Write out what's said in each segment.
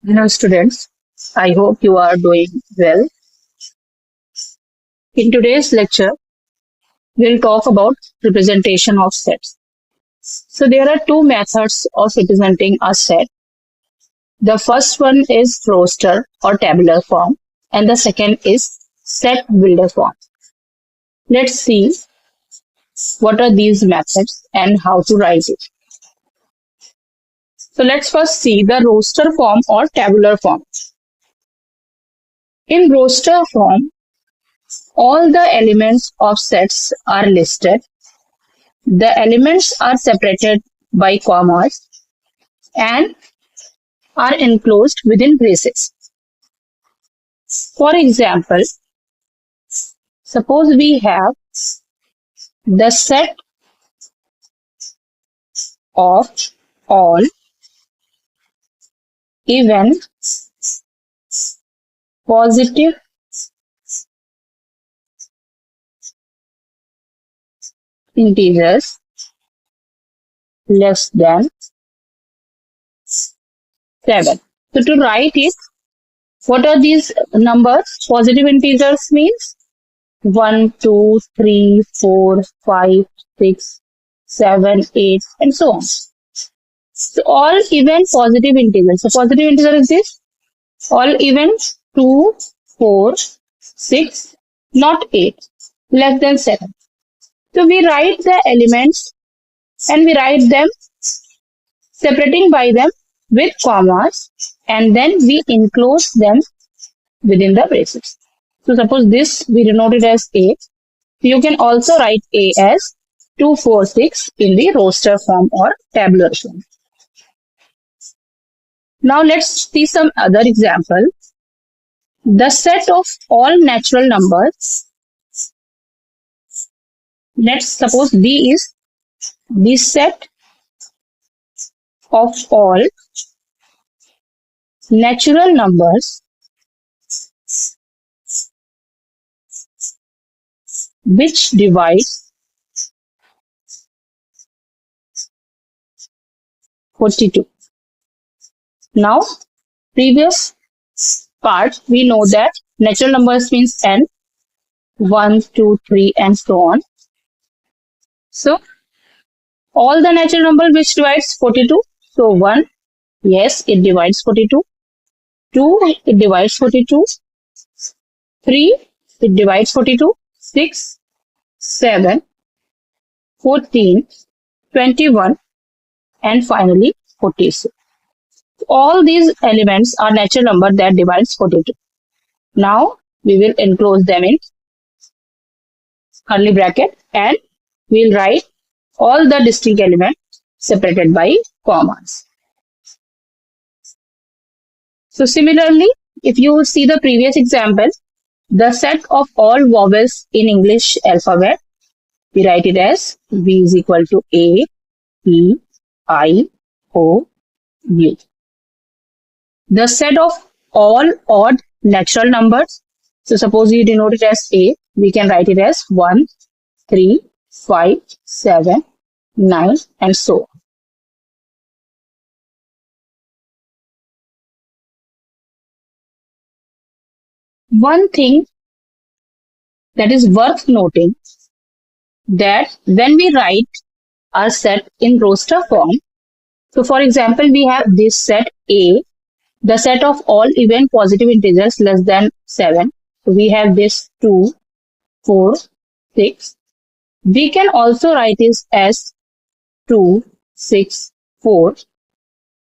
Hello students, I hope you are doing well. In today's lecture, we'll talk about representation of sets. So there are two methods of representing a set. The first one is roster or tabular form and the second is set builder form. Let's see what are these methods and how to write it. So let's first see the roster form or tabular form. In roster form, all the elements of sets are listed. The elements are separated by commas and are enclosed within braces. For example, suppose we have the set of all even positive integers less than 7. So to write it, what are these numbers? Positive integers means 1, 2, 3, 4, 5, 6, 7, 8 and so on. So all even positive integers. So positive integer is this. All even 2, 4, 6, not 8, less than 7. So we write the elements and we write them separating by them with commas and then we enclose them within the braces. So suppose this we denote it as A. You can also write A as 2, 4, 6 in the roster form or tabular form. Now let's see some other example. The set of all natural numbers. Let's suppose D is the set of all natural numbers which divides 42. Now, previous part we know that natural numbers means n, 1, 2, 3 and so on. So, all the natural number which divides 42. So, 1, yes, it divides 42. 2, it divides 42. 3, it divides 42. 6, 7, 14, 21 and finally 46. All these elements are natural number that divides 42. Now, we will enclose them in curly bracket and we will write all the distinct elements separated by commas. So similarly, if you see the previous example, the set of all vowels in English alphabet, we write it as V is equal to A, E, I, O, U. The set of all odd natural numbers, so suppose you denote it as A, we can write it as 1, 3, 5, 7, 9 and so on. One thing that is worth noting that when we write our set in roster form, so for example, we have this set A, the set of all even positive integers less than 7. So we have this 2, 4, 6. We can also write this as 2, 6, 4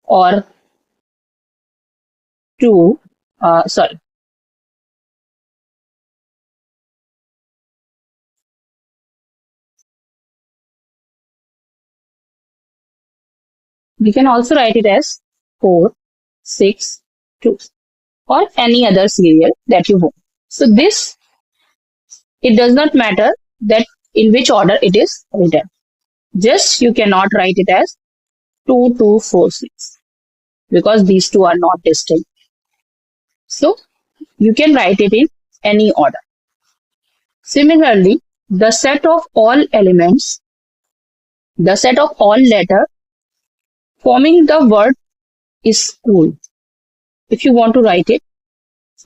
or 2, we can also write it as 4, 6, 2 or any other serial that you want. So this, it does not matter that in which order it is written. Just you cannot write it as 2, 2, 4, 6 because these two are not distinct. So you can write it in any order. Similarly, the set of all elements, the set of all letters forming the word is school. If you want to write it,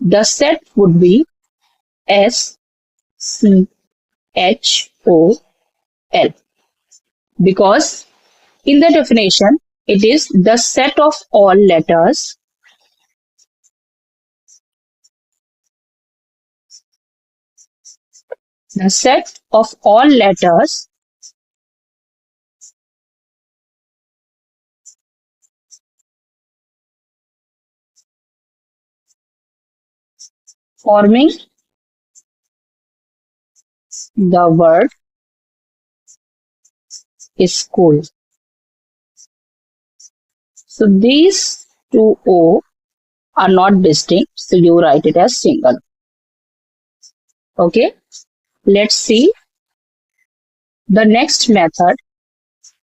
the set would be SCHOL, because in the definition, it is the set of all letters forming the word school. So these two O are not distinct, so you write it as single. Okay, let's see the next method,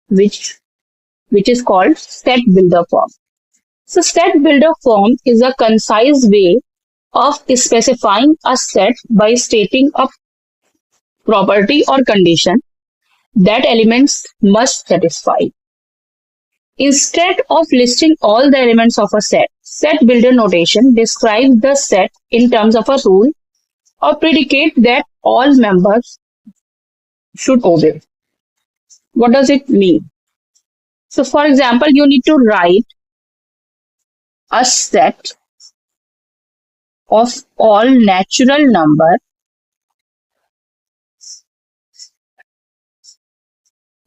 which is called set builder form. So set builder form is a concise way of specifying a set by stating a property or condition that elements must satisfy. Instead of listing all the elements of a set, set builder notation describes the set in terms of a rule or predicate that all members should obey. What does it mean? So, for example, you need to write a set of all natural numbers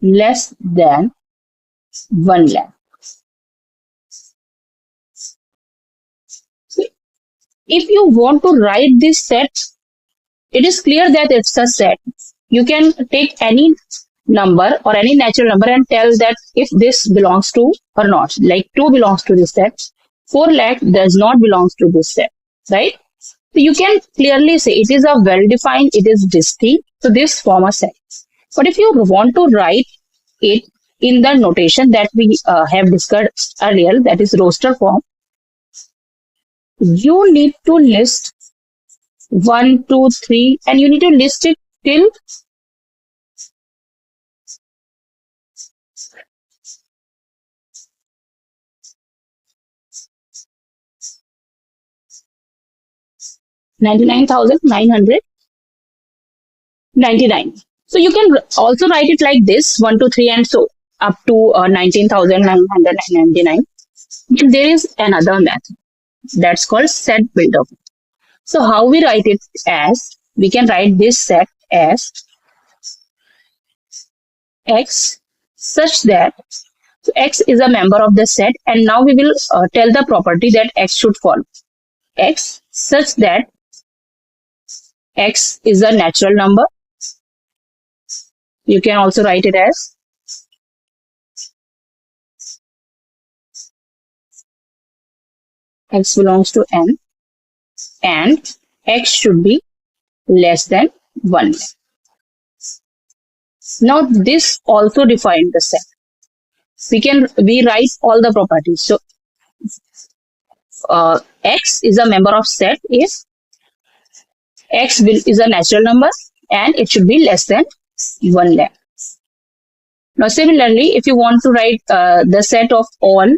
less than 1 lakh. So, if you want to write this set, it is clear that it's a set. You can take any number or any natural number and tell that if this belongs to or not. Like 2 belongs to this set, 4 lakh does not belong to this set, right? So you can clearly say it is a well-defined, it is distinct, so this form a set. But if you want to write it in the notation that we have discussed earlier, that is roster form, you need to list 1, 2, 3, and you need to list it till 99,999. So you can also write it like this, 1, 2, 3, and so up to 19,999. There is another method that's called set builder. So how we write it as, we can write this set as X such that, so X is a member of the set, and now we will tell the property that X should follow. X such that X is a natural number. You can also write it as X belongs to N and X should be less than 1 lakh. Now this also defines the set. We write all the properties. So X is a member of set if X is a natural number and it should be less than 1 lakh. Now similarly, if you want to write the set of all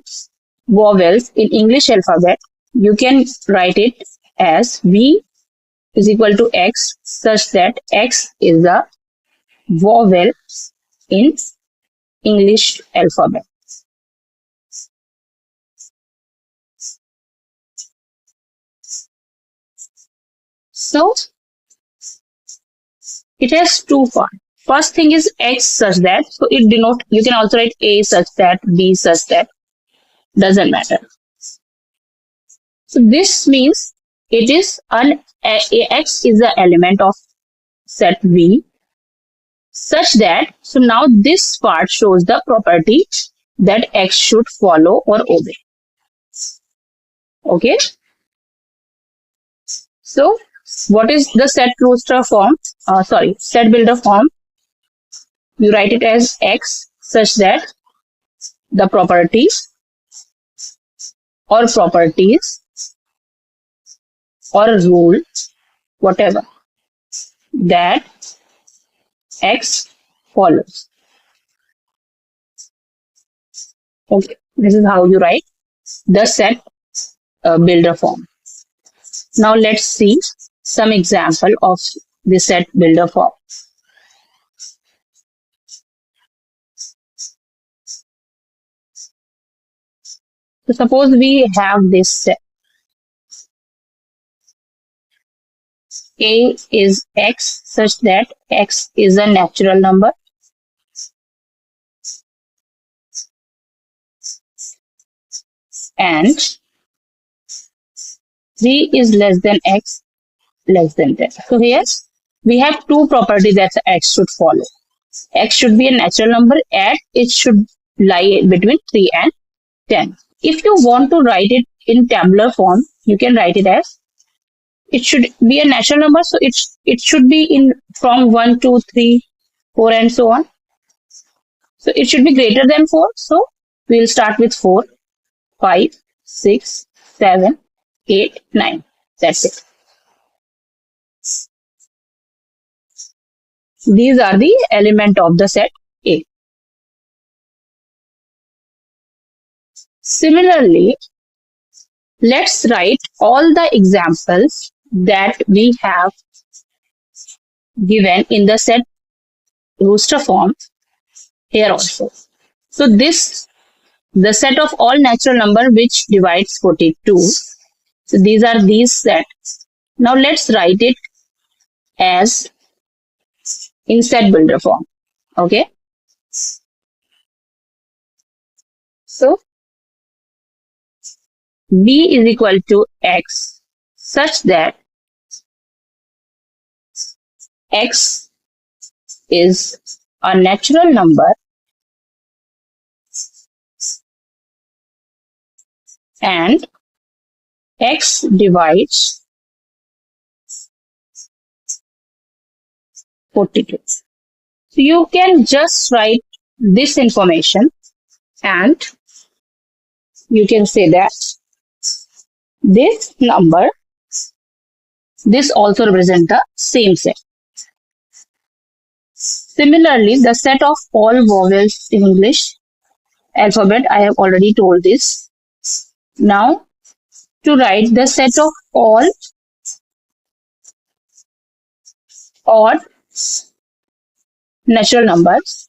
vowels in English alphabet, you can write it as V is equal to X such that X is a vowel in English alphabet. So it has two parts. First thing is X such that, so it denotes, you can also write A such that, B such that, doesn't matter. So this means it is X is the element of set V such that, so now this part shows the property that X should follow or obey. Okay. So what is the set roster form? Set builder form. You write it as X such that the properties or rule, whatever, that X follows. Okay, this is how you write the set builder form. Now let's see some example of the set builder form. So suppose we have this set. A is x such that x is a natural number and 3 is less than x less than 10. So here we have two properties that x should follow. X should be a natural number and it should lie between 3 and 10. If you want to write it in tabular form, you can write it as, it should be a natural number, so it should be in from 1, 2, 3, 4 and so on. So it should be greater than 4. So we will start with 4, 5, 6, 7, 8, 9. That's it. These are the elements of the set A. Similarly, let's write all the examples that we have given in the set rooster form here also. So this, the set of all natural number which divides 42. So these are these sets. Now let's write it as in set builder form. Okay. So B is equal to x such that x is a natural number and x divides 42. So you can just write this information and you can say that this number, this also represents the same set. Similarly, the set of all vowels in English alphabet, I have already told this. Now, to write the set of all odd natural numbers,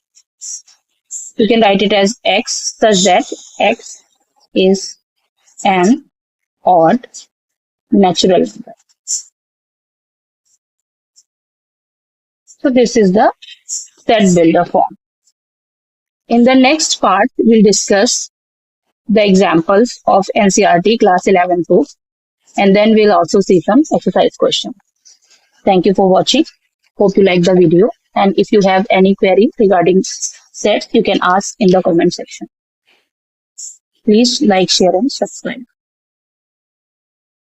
you can write it as x such that x is an odd natural number. So this is the set builder form. In the next part, we'll discuss the examples of NCERT class 11 book and then we'll also see some exercise questions. Thank you for watching. Hope you like the video, and if you have any query regarding sets, you can ask in the comment section. Please like, share and subscribe.